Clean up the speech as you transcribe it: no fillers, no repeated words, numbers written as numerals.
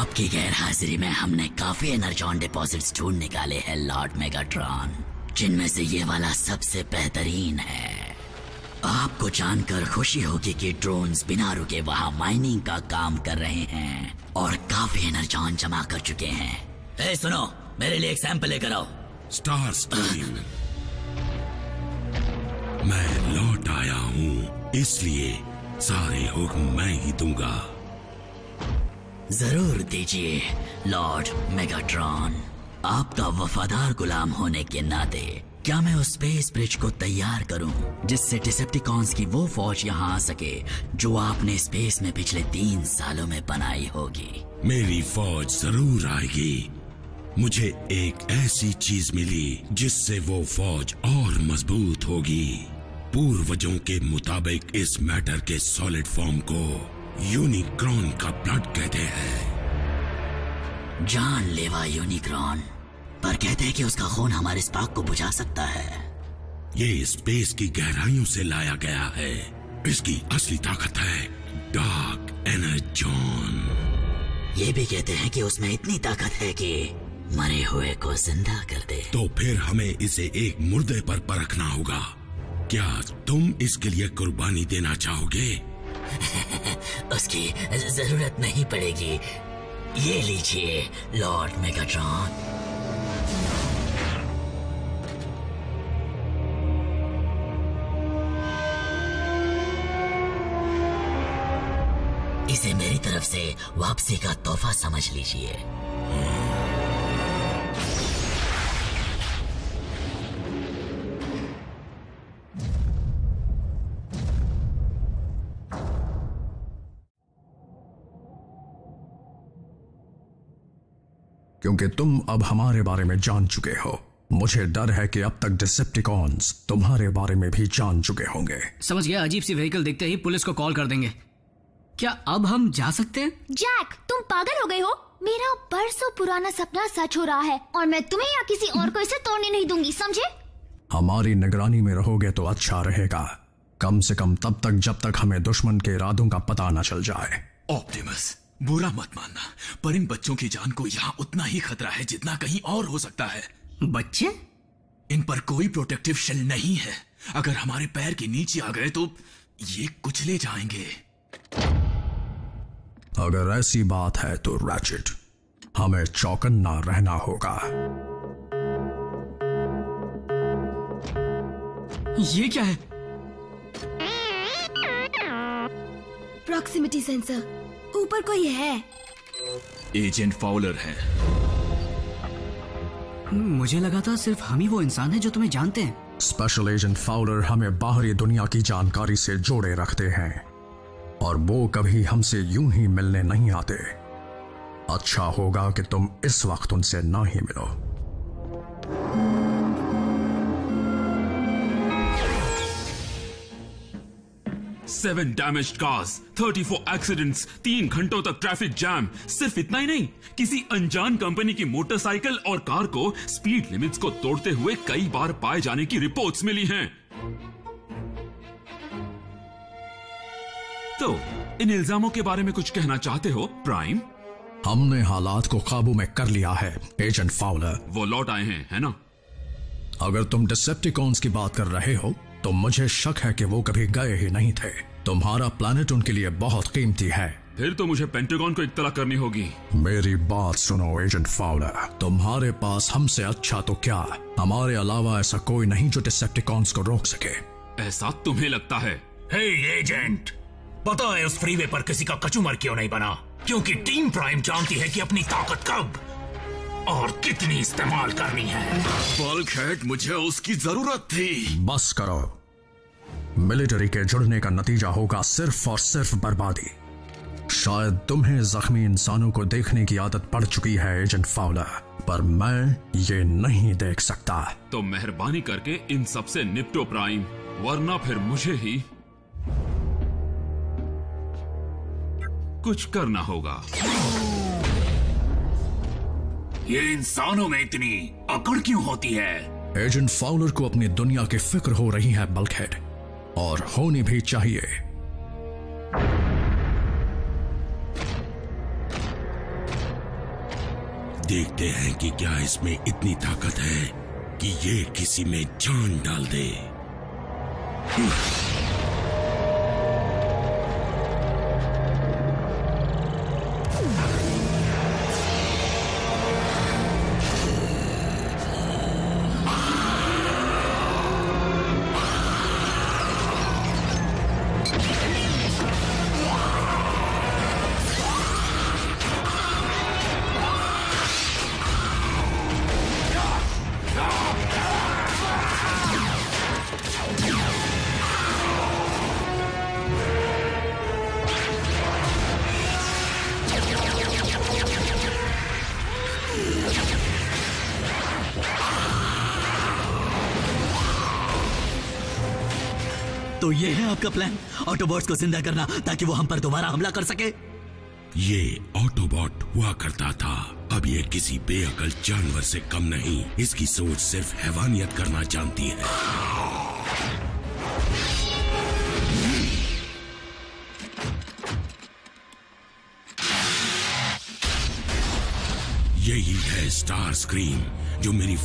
आपकी गैरहाजिरी में हमने काफी एनर्जॉन डिपॉजिट्स ढूंढ निकाले हैं लॉर्ड मेगाट्रॉन, जिनमें से ये वाला सबसे बेहतरीन है। आपको जानकर खुशी होगी कि ड्रोन्स बिना रुके वहां माइनिंग का काम कर रहे हैं और काफी एनर्जॉन जमा कर चुके हैं। सुनो, मेरे लिए एक सैंपल लेकर आओ। स्टार स्ट्रीम, मैं लौट आया हूँ, इसलिए सारे हुक्म मैं ही दूंगा। जरूर दीजिए लॉर्ड मेगाट्रॉन। आपका वफादार गुलाम होने के नाते क्या मैं उस स्पेस ब्रिज को तैयार करूं जिससे डिसेप्टिकॉन्स की वो फौज यहाँ आ सके जो आपने स्पेस में पिछले 3 सालों में बनाई होगी। मेरी फौज जरूर आएगी। मुझे एक ऐसी चीज मिली जिससे वो फौज और मजबूत होगी। पूर्वजों के मुताबिक इस मैटर के सॉलिड फॉर्म को यूनिक्रॉन का ब्लड कहते हैं। जानलेवा यूनिक्रॉन, पर कहते हैं कि उसका खून हमारे स्पार्क को बुझा सकता है। ये स्पेस की गहराइयों से लाया गया है। इसकी असली ताकत है डार्क एनर्जॉन। ये भी कहते हैं कि उसमें इतनी ताकत है कि मरे हुए को जिंदा कर दे। तो फिर हमें इसे एक मुर्दे पर परखना होगा। क्या तुम इसके लिए कुर्बानी देना चाहोगे? उसकी जरूरत नहीं पड़ेगी। ये लीजिए लॉर्ड मेगाट्रॉन। इसे मेरी तरफ से वापसी का तोहफा समझ लीजिए। क्योंकि तुम अब हमारे बारे में जान चुके हो, मुझे डर है कि अब तक डिसेप्टिकॉन्स तुम्हारे बारे में भी जान चुके होंगे। समझ गया। अजीब सी व्हीकल देखते ही पुलिस को कॉल कर देंगे। क्या अब हम जा सकते हैं? जैक, तुम पागल हो गए हो? मेरा बरसों पुराना सपना सच हो रहा है और मैं तुम्हें या किसी और को इसे तोड़ने नहीं दूंगी, समझे? हमारी निगरानी में रहोगे तो अच्छा रहेगा, कम से कम तब तक जब तक हमें दुश्मन के इरादों का पता न चल जाए। ऑप्टिमस, बुरा मत मानना, पर इन बच्चों की जान को यहाँ उतना ही खतरा है जितना कहीं और हो सकता है। बच्चे? इन पर कोई प्रोटेक्टिव शेल नहीं है। अगर हमारे पैर के नीचे आ गए तो ये कुचले जाएंगे। अगर ऐसी बात है तो रैचेट, हमें चौकन्ना रहना होगा। ये क्या है? प्रॉक्सिमिटी सेंसर, ऊपर कोई है। एजेंट फाउलर है। मुझे लगा था सिर्फ हम ही वो इंसान है जो तुम्हें जानते हैं। स्पेशल एजेंट फाउलर हमें बाहरी दुनिया की जानकारी से जोड़े रखते हैं और वो कभी हमसे यूं ही मिलने नहीं आते। अच्छा होगा कि तुम इस वक्त उनसे ना ही मिलो। 7 डैमेज्ड कार्स, 34 एक्सीडेंट्स, 3 घंटों तक ट्रैफिक जैम। सिर्फ इतना ही नहीं, किसी अनजान कंपनी की मोटरसाइकिल और कार को स्पीड लिमिट्स को तोड़ते हुए कई बार पाए जाने की रिपोर्ट्स मिली हैं। तो इन इल्जामों के बारे में कुछ कहना चाहते हो प्राइम? हमने हालात को काबू में कर लिया है एजेंट फाउलर। वो लौट आए हैं, है ना? अगर तुम डिसेप्टिकॉन्स की बात कर रहे हो तो मुझे शक है कि वो कभी गए ही नहीं थे। तुम्हारा प्लैनेट उनके लिए बहुत कीमती है। फिर तो मुझे पेंटागन को इत्तला करनी होगी। मेरी बात सुनो एजेंट फाउलर, तुम्हारे पास हमसे अच्छा तो क्या, हमारे अलावा ऐसा कोई नहीं जो डिसेप्टिकॉन्स को रोक सके। ऐसा तुम्हें लगता है? हे एजेंट, पता है उस फ्रीवे पर किसी का कचूमर क्यों नहीं बना? क्योंकि टीम प्राइम जानती है कि अपनी ताकत कब और कितनी इस्तेमाल करनी है। बल्कहेड, मुझे उसकी जरूरत थी। बस करो, मिलिट्री के जुड़ने का नतीजा होगा सिर्फ और सिर्फ बर्बादी। शायद तुम्हें जख्मी इंसानों को देखने की आदत पड़ चुकी है एजेंट फाउलर, पर मैं ये नहीं देख सकता। तो मेहरबानी करके इन सब से निपटो प्राइम, वरना फिर मुझे ही कुछ करना होगा। ये इंसानों में इतनी अकड़ क्यों होती है? एजेंट फाउलर को अपनी दुनिया की फिक्र हो रही है बल्कहेड, और होनी भी चाहिए। देखते हैं कि क्या इसमें इतनी ताकत है कि ये किसी में जान डाल दे। तो ये है आपका प्लान, ऑटोबॉट्स को जिंदा करना ताकि वो हम पर दोबारा हमला कर सके? ये ऑटोबॉट हुआ करता था, अब ये किसी बेअकल जानवर से कम नहीं। इसकी सोच सिर्फ हैवानियत करना जानती है। यही है स्टार स्क्रीम जो मेरी